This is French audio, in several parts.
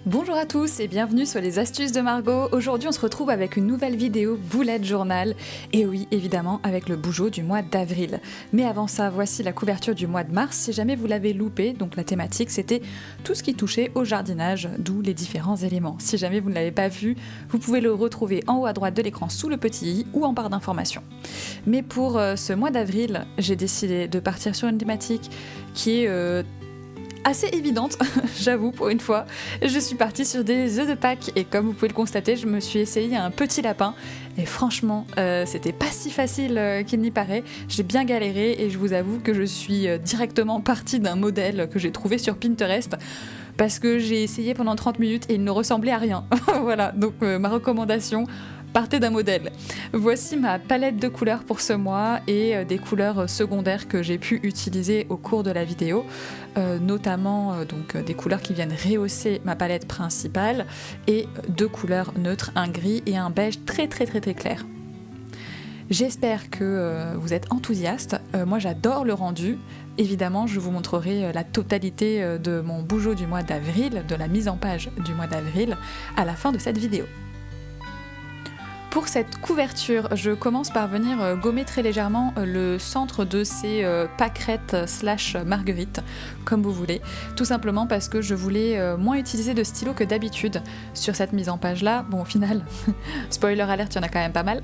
Bonjour à tous et bienvenue sur les astuces de Margot. Aujourd'hui on se retrouve avec une nouvelle vidéo Bullet Journal. Et oui, évidemment avec le bougeot du mois d'avril. Mais avant ça, voici la couverture du mois de mars si jamais vous l'avez loupé. Donc la thématique c'était tout ce qui touchait au jardinage, d'où les différents éléments. Si jamais vous ne l'avez pas vu, vous pouvez le retrouver en haut à droite de l'écran sous le petit i ou en barre d'informations. Mais pour ce mois d'avril, j'ai décidé de partir sur une thématique qui est assez évidente, j'avoue pour une fois. Je suis partie sur des œufs de Pâques et comme vous pouvez le constater, je me suis essayée à un petit lapin et franchement, c'était pas si facile qu'il n'y paraît. J'ai bien galéré et je vous avoue que je suis directement partie d'un modèle que j'ai trouvé sur Pinterest parce que j'ai essayé pendant 30 minutes et il ne ressemblait à rien. Voilà, donc ma recommandation, partez d'un modèle. Voici ma palette de couleurs pour ce mois et des couleurs secondaires que j'ai pu utiliser au cours de la vidéo, notamment donc des couleurs qui viennent rehausser ma palette principale et deux couleurs neutres, un gris et un beige très clair. J'espère que vous êtes enthousiastes. Moi j'adore le rendu. Évidemment, je vous montrerai la totalité de mon bougeot du mois d'avril, de la mise en page du mois d'avril, à la fin de cette vidéo. Pour cette couverture, je commence par venir gommer très légèrement le centre de ces pâquerettes / marguerites, comme vous voulez, tout simplement parce que je voulais moins utiliser de stylo que d'habitude sur cette mise en page là. Bon, au final, spoiler alert, il y en a quand même pas mal.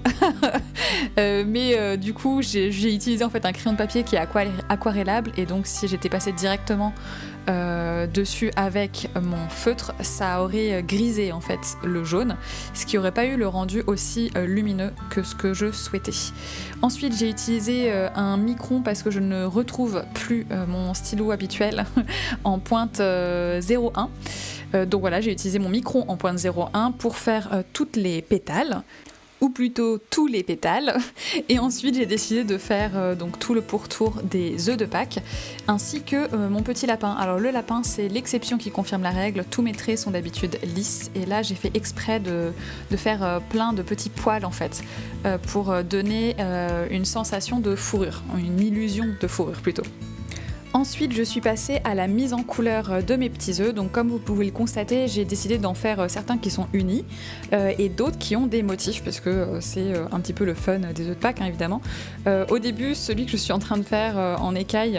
Mais du coup, j'ai utilisé en fait un crayon de papier qui est aquarellable et donc si j'étais passée directement dessus avec mon feutre, ça aurait grisé en fait le jaune, ce qui aurait pas eu le rendu aussi lumineux que ce que je souhaitais. Ensuite j'ai utilisé un micron parce que je ne retrouve plus mon stylo habituel en pointe 0,1. Donc voilà, j'ai utilisé mon micron en pointe 0,1 pour faire toutes les pétales, ou plutôt tous les pétales, et ensuite j'ai décidé de faire donc tout le pourtour des œufs de Pâques, ainsi que mon petit lapin. Alors le lapin c'est l'exception qui confirme la règle, tous mes traits sont d'habitude lisses, et là j'ai fait exprès de faire plein de petits poils en fait, pour donner une sensation de fourrure, une illusion de fourrure plutôt. Ensuite, je suis passée à la mise en couleur de mes petits œufs. Donc comme vous pouvez le constater, j'ai décidé d'en faire certains qui sont unis et d'autres qui ont des motifs parce que c'est un petit peu le fun des œufs de Pâques, hein, évidemment. Au début, celui que je suis en train de faire en écaille,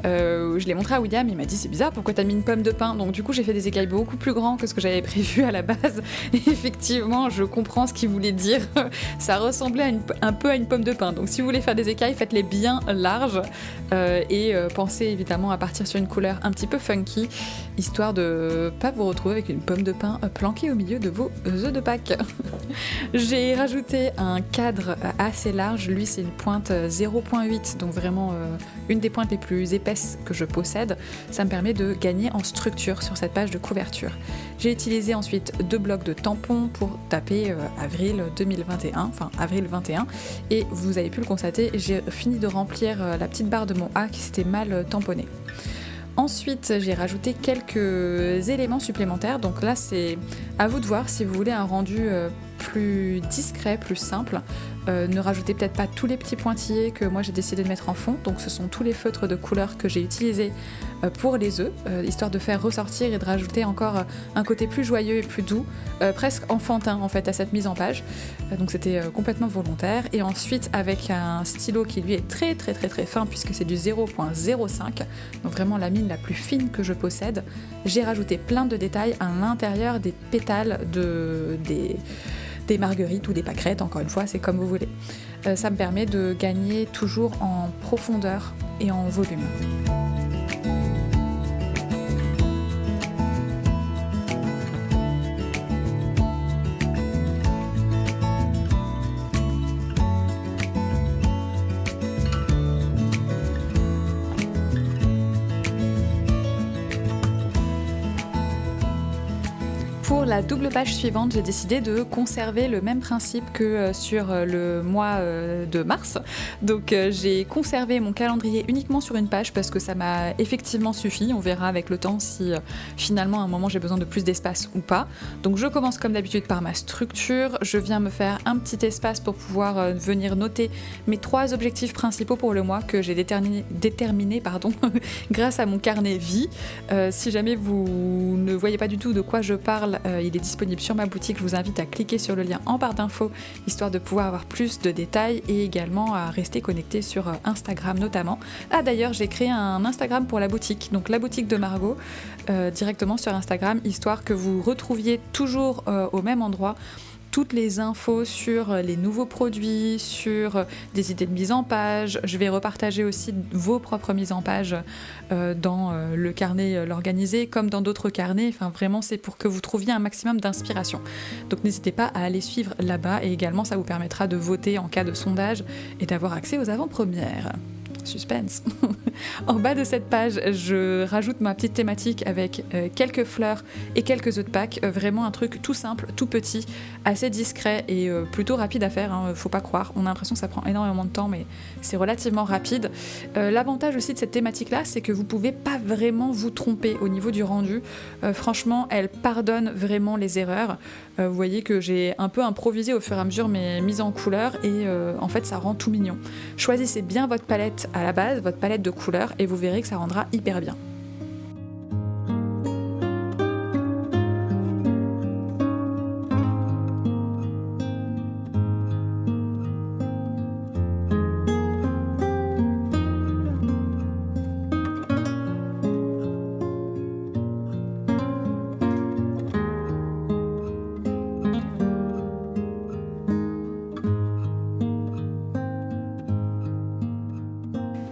je l'ai montré à William, il m'a dit c'est bizarre, pourquoi t'as mis une pomme de pin? Donc du coup j'ai fait des écailles beaucoup plus grands que ce que j'avais prévu à la base. Et effectivement, je comprends ce qu'il voulait dire. Ça ressemblait un peu à une pomme de pin. Donc si vous voulez faire des écailles, faites-les bien larges et pensez évidemment à partir sur une couleur un petit peu funky, histoire de pas vous retrouver avec une pomme de pin planquée au milieu de vos œufs de Pâques. J'ai rajouté un cadre assez large, lui c'est une pointe 0,8, donc vraiment une des pointes les plus épaisses que je possède. Ça me permet de gagner en structure sur cette page de couverture. J'ai utilisé ensuite 2 blocs de tampons pour taper avril 2021, enfin avril 21, et vous avez pu le constater, j'ai fini de remplir la petite barre de mon A qui s'était mal tamponnée. Ensuite, j'ai rajouté quelques éléments supplémentaires, donc là c'est à vous de voir si vous voulez un rendu plus discret, plus simple. Ne rajoutez peut-être pas tous les petits pointillés que moi j'ai décidé de mettre en fond, donc ce sont tous les feutres de couleur que j'ai utilisés pour les œufs, histoire de faire ressortir et de rajouter encore un côté plus joyeux et plus doux, presque enfantin en fait à cette mise en page, donc c'était complètement volontaire. Et ensuite avec un stylo qui lui est très fin puisque c'est du 0,05, donc vraiment la mine la plus fine que je possède, j'ai rajouté plein de détails à l'intérieur des pétales des marguerites ou des pâquerettes, encore une fois, c'est comme vous voulez. Ça me permet de gagner toujours en profondeur et en volume. Pour la double page suivante, j'ai décidé de conserver le même principe que sur le mois de mars. Donc j'ai conservé mon calendrier uniquement sur une page parce que ça m'a effectivement suffi. On verra avec le temps si finalement à un moment j'ai besoin de plus d'espace ou pas. Donc je commence comme d'habitude par ma structure. Je viens me faire un petit espace pour pouvoir venir noter mes 3 objectifs principaux pour le mois que j'ai déterminés grâce à mon carnet vie. Si jamais vous ne voyez pas du tout de quoi je parle, il est disponible sur ma boutique. Je vous invite à cliquer sur le lien en barre d'infos histoire de pouvoir avoir plus de détails et également à rester connecté sur Instagram notamment. Ah d'ailleurs j'ai créé un Instagram pour la boutique, donc la boutique de Margot directement sur Instagram, histoire que vous retrouviez toujours au même endroit toutes les infos sur les nouveaux produits, sur des idées de mise en page. Je vais repartager aussi vos propres mises en page dans le carnet l'organisé, comme dans d'autres carnets. Enfin, vraiment, c'est pour que vous trouviez un maximum d'inspiration. Donc n'hésitez pas à aller suivre là-bas et également ça vous permettra de voter en cas de sondage et d'avoir accès aux avant-premières. Suspense. En bas de cette page, je rajoute ma petite thématique avec quelques fleurs et quelques œufs de Pâques. Vraiment un truc tout simple, tout petit, assez discret et plutôt rapide à faire, hein, faut pas croire. On a l'impression que ça prend énormément de temps, mais c'est relativement rapide. L'avantage aussi de cette thématique-là, c'est que vous pouvez pas vraiment vous tromper au niveau du rendu. Franchement, elle pardonne vraiment les erreurs. Vous voyez que j'ai un peu improvisé au fur et à mesure mes mises en couleur et en fait ça rend tout mignon. Choisissez bien votre palette à la base, votre palette de couleurs, et vous verrez que ça rendra hyper bien.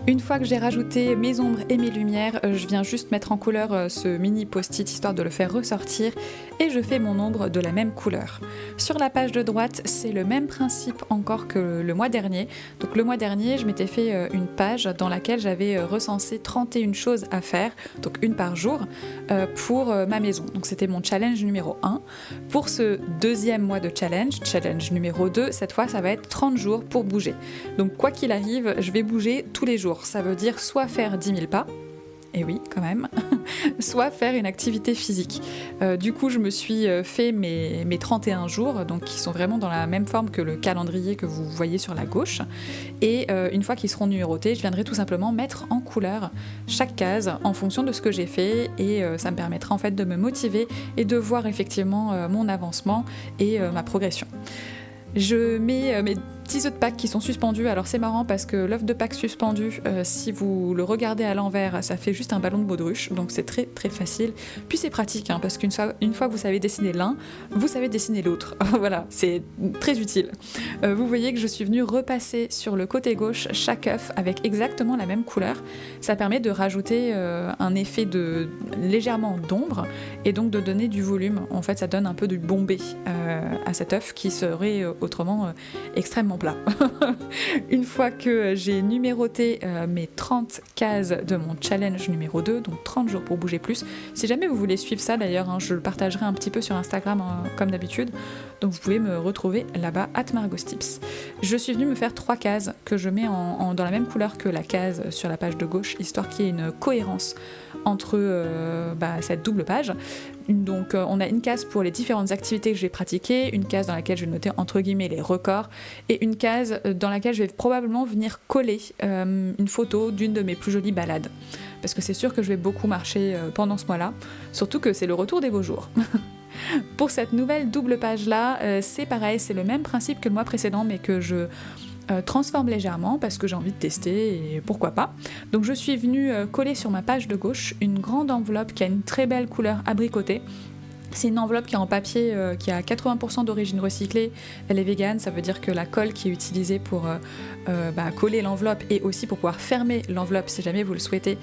Une fois que j'ai rajouté mes ombres et mes lumières, je viens juste mettre en couleur ce mini post-it histoire de le faire ressortir et je fais mon ombre de la même couleur. Sur la page de droite, c'est le même principe encore que le mois dernier. Donc le mois dernier, je m'étais fait une page dans laquelle j'avais recensé 31 choses à faire, donc une par jour, pour ma maison. Donc c'était mon challenge numéro 1. Pour ce deuxième mois de challenge numéro 2, cette fois ça va être 30 jours pour bouger. Donc quoi qu'il arrive, je vais bouger tous les jours. Ça veut dire soit faire 10 000 pas, et oui quand même, soit faire une activité physique. Du coup je me suis fait mes 31 jours, donc qui sont vraiment dans la même forme que le calendrier que vous voyez sur la gauche, et une fois qu'ils seront numérotés, je viendrai tout simplement mettre en couleur chaque case en fonction de ce que j'ai fait, et ça me permettra en fait de me motiver et de voir effectivement mon avancement et ma progression. Je mets mes petits œufs de Pâques qui sont suspendus. Alors c'est marrant parce que l'œuf de Pâques suspendu, si vous le regardez à l'envers, ça fait juste un ballon de baudruche, donc c'est très très facile. Puis c'est pratique, hein, parce qu'une fois que vous savez dessiner l'un, vous savez dessiner l'autre. Voilà, c'est très utile. Vous voyez que je suis venue repasser sur le côté gauche chaque œuf avec exactement la même couleur. Ça permet de rajouter un effet de légèrement d'ombre et donc de donner du volume. En fait, ça donne un peu du bombé à cet œuf qui serait autrement extrêmement plat. Une fois que j'ai numéroté mes 30 cases de mon challenge numéro 2, donc 30 jours pour bouger plus, si jamais vous voulez suivre ça d'ailleurs, hein, je le partagerai un petit peu sur Instagram comme d'habitude, donc vous pouvez me retrouver là-bas @margostips. Je suis venue me faire 3 cases que je mets dans la même couleur que la case sur la page de gauche, histoire qu'il y ait une cohérence entre cette double page. Donc on a une case pour les différentes activités que j'ai pratiquées, une case dans laquelle je vais noter entre guillemets les records, et une case dans laquelle je vais probablement venir coller une photo d'une de mes plus jolies balades. Parce que c'est sûr que je vais beaucoup marcher pendant ce mois-là, surtout que c'est le retour des beaux jours. Pour cette nouvelle double page-là, c'est pareil, c'est le même principe que le mois précédent, mais que je transforme légèrement parce que j'ai envie de tester et pourquoi pas. Donc je suis venue coller sur ma page de gauche une grande enveloppe qui a une très belle couleur abricotée. C'est une enveloppe qui est en papier qui a 80% d'origine recyclée. Elle est végane, ça veut dire que la colle qui est utilisée pour coller l'enveloppe et aussi pour pouvoir fermer l'enveloppe si jamais vous le souhaitez,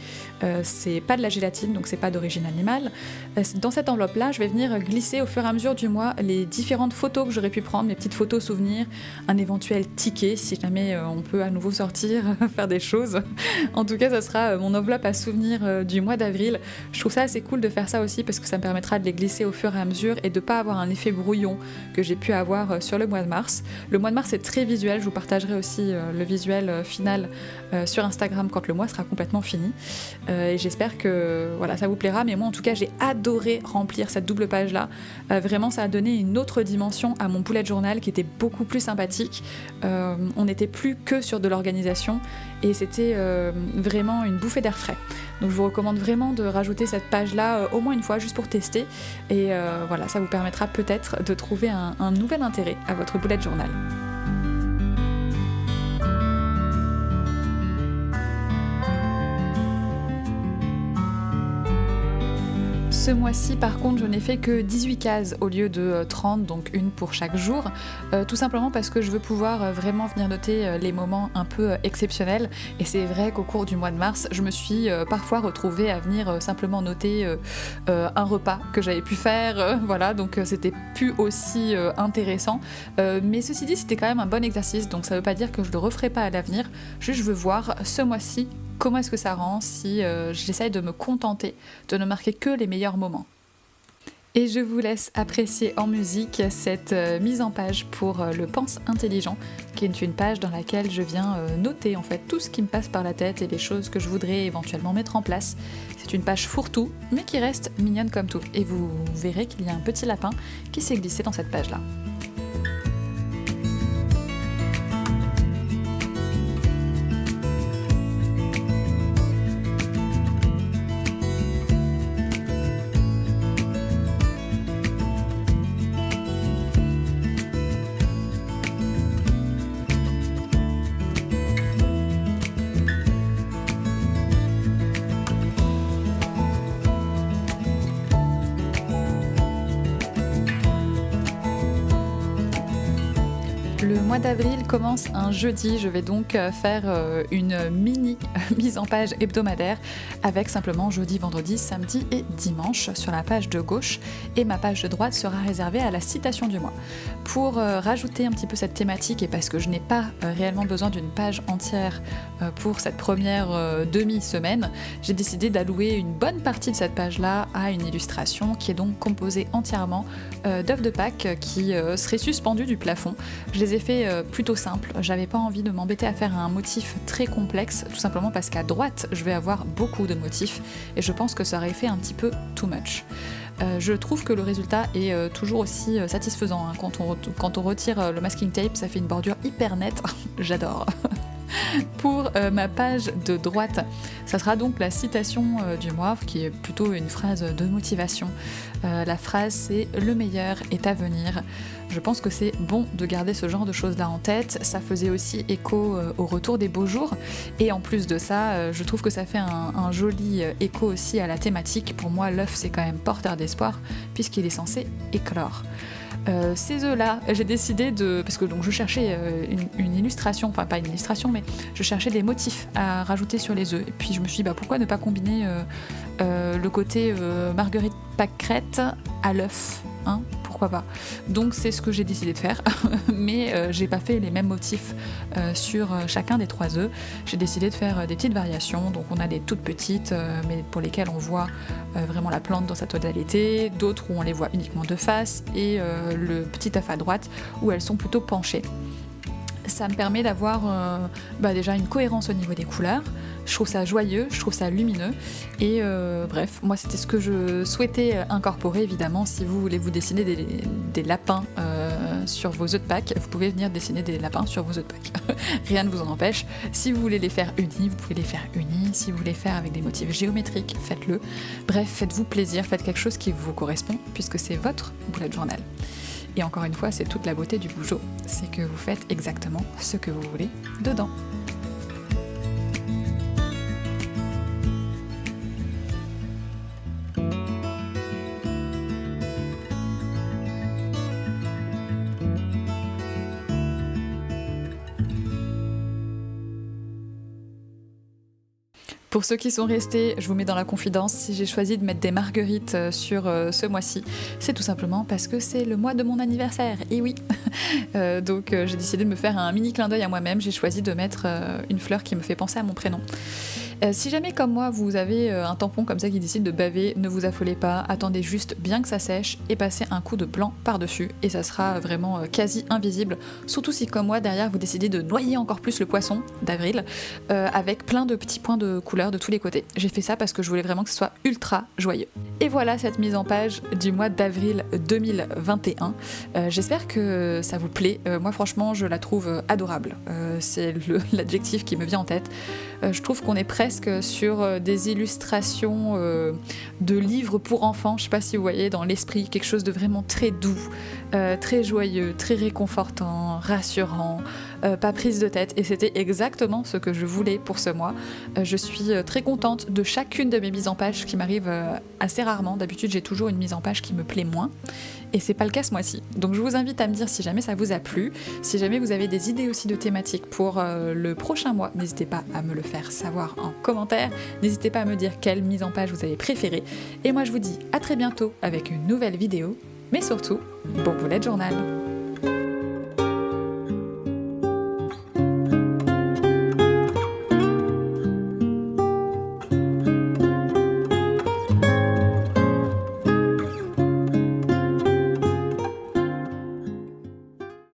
c'est pas de la gélatine, donc c'est pas d'origine animale. Dans cette enveloppe-là, je vais venir glisser au fur et à mesure du mois les différentes photos que j'aurais pu prendre, mes petites photos souvenirs, un éventuel ticket si jamais on peut à nouveau sortir, faire des choses. En tout cas, ça sera mon enveloppe à souvenirs du mois d'avril. Je trouve ça assez cool de faire ça aussi parce que ça me permettra de les glisser au fur et à mesure et de pas avoir un effet brouillon que j'ai pu avoir sur le mois de mars. Le mois de mars est très visuel, je vous partagerai aussi le visuel final sur Instagram quand le mois sera complètement fini. Et j'espère que voilà, ça vous plaira, mais moi en tout cas j'ai adoré remplir cette double page là. Vraiment ça a donné une autre dimension à mon bullet journal qui était beaucoup plus sympathique. On n'était plus que sur de l'organisation et c'était vraiment une bouffée d'air frais. Donc je vous recommande vraiment de rajouter cette page là au moins une fois juste pour tester et voilà, ça vous permettra peut-être de trouver un nouvel intérêt à votre bullet journal. Ce mois-ci, par contre, je n'ai fait que 18 cases au lieu de 30, donc une pour chaque jour, tout simplement parce que je veux pouvoir vraiment venir noter les moments un peu exceptionnels. Et c'est vrai qu'au cours du mois de mars, je me suis parfois retrouvée à venir simplement noter un repas que j'avais pu faire, voilà, donc c'était plus aussi intéressant. Mais ceci dit, c'était quand même un bon exercice, donc ça ne veut pas dire que je ne le referai pas à l'avenir, juste je veux voir ce mois-ci comment est-ce que ça rend si j'essaye de me contenter de ne marquer que les meilleurs moments. Et je vous laisse apprécier en musique cette mise en page pour le Pense Intelligent, qui est une page dans laquelle je viens noter en fait tout ce qui me passe par la tête et les choses que je voudrais éventuellement mettre en place. C'est une page fourre-tout, mais qui reste mignonne comme tout. Et vous verrez qu'il y a un petit lapin qui s'est glissé dans cette page-là. Le mois d'avril commence un jeudi, je vais donc faire une mini mise en page hebdomadaire avec simplement jeudi, vendredi, samedi et dimanche sur la page de gauche et ma page de droite sera réservée à la citation du mois. Pour rajouter un petit peu cette thématique et parce que je n'ai pas réellement besoin d'une page entière pour cette première demi-semaine, j'ai décidé d'allouer une bonne partie de cette page-là à une illustration qui est donc composée entièrement d'œufs de Pâques qui seraient suspendus du plafond. Je les ai fait plutôt simples, j'avais pas envie de m'embêter à faire un motif très complexe, tout simplement parce qu'à droite je vais avoir beaucoup de motifs et je pense que ça aurait fait un petit peu too much. Je trouve que le résultat est toujours aussi satisfaisant, hein. Quand on retire le masking tape, ça fait une bordure hyper nette, j'adore. Pour ma page de droite, ça sera donc la citation du mois, qui est plutôt une phrase de motivation. La phrase c'est « Le meilleur est à venir ». Je pense que c'est bon de garder ce genre de choses-là en tête. Ça faisait aussi écho au retour des beaux jours. Et en plus de ça, je trouve que ça fait un joli écho aussi à la thématique. Pour moi, l'œuf, c'est quand même porteur d'espoir, puisqu'il est censé éclore. Ces œufs-là, j'ai décidé de... Parce que donc, je cherchais une illustration, enfin pas une illustration, mais je cherchais des motifs à rajouter sur les œufs. Et puis je me suis dit, pourquoi ne pas combiner le côté marguerite pâquerette à l'œuf, hein, pourquoi pas. Donc c'est ce que j'ai décidé de faire, mais j'ai pas fait les mêmes motifs sur chacun des 3 œufs. J'ai décidé de faire des petites variations, donc on a des toutes petites, mais pour lesquelles on voit vraiment la plante dans sa totalité, d'autres où on les voit uniquement de face, et le petit œuf à droite où elles sont plutôt penchées. Ça me permet d'avoir déjà une cohérence au niveau des couleurs. Je trouve ça joyeux, je trouve ça lumineux et bref, moi c'était ce que je souhaitais incorporer. Évidemment, si vous voulez vous dessiner des lapins sur vos œufs de Pâques, vous pouvez venir dessiner des lapins sur vos œufs de Pâques. Rien ne vous en empêche. Si vous voulez les faire unis, vous pouvez les faire unis. Si vous voulez faire avec des motifs géométriques, faites-le. Bref, faites-vous plaisir, faites quelque chose qui vous correspond puisque c'est votre bullet journal. Et encore une fois, c'est toute la beauté du Bougeot, c'est que vous faites exactement ce que vous voulez dedans. Pour ceux qui sont restés, je vous mets dans la confidence, si j'ai choisi de mettre des marguerites sur ce mois-ci, c'est tout simplement parce que c'est le mois de mon anniversaire, et oui. Donc j'ai décidé de me faire un mini clin d'œil à moi-même, j'ai choisi de mettre une fleur qui me fait penser à mon prénom. Si jamais comme moi vous avez un tampon comme ça qui décide de baver, ne vous affolez pas, attendez juste bien que ça sèche et passez un coup de blanc par-dessus et ça sera vraiment quasi invisible, surtout si comme moi derrière vous décidez de noyer encore plus le poisson d'Avril avec plein de petits points de couleur de tous les côtés. J'ai fait ça parce que je voulais vraiment que ce soit ultra joyeux. Et voilà cette mise en page du mois d'avril 2021. J'espère que ça vous plaît. Moi franchement je la trouve adorable. C'est l'adjectif qui me vient en tête. Je trouve qu'on est presque sur des illustrations de livres pour enfants, je sais pas si vous voyez dans l'esprit, quelque chose de vraiment très doux, très joyeux, très réconfortant, rassurant, pas prise de tête, et c'était exactement ce que je voulais pour ce mois. Je suis très contente de chacune de mes mises en page qui m'arrivent assez rarement. D'habitude j'ai toujours une mise en page qui me plaît moins et c'est pas le cas ce mois-ci. Donc je vous invite à me dire si jamais ça vous a plu, si jamais vous avez des idées aussi de thématiques pour le prochain mois, n'hésitez pas à me le faire savoir en commentaire, n'hésitez pas à me dire quelle mise en page vous avez préférée, et moi je vous dis à très bientôt avec une nouvelle vidéo, mais surtout, bon bullet journal.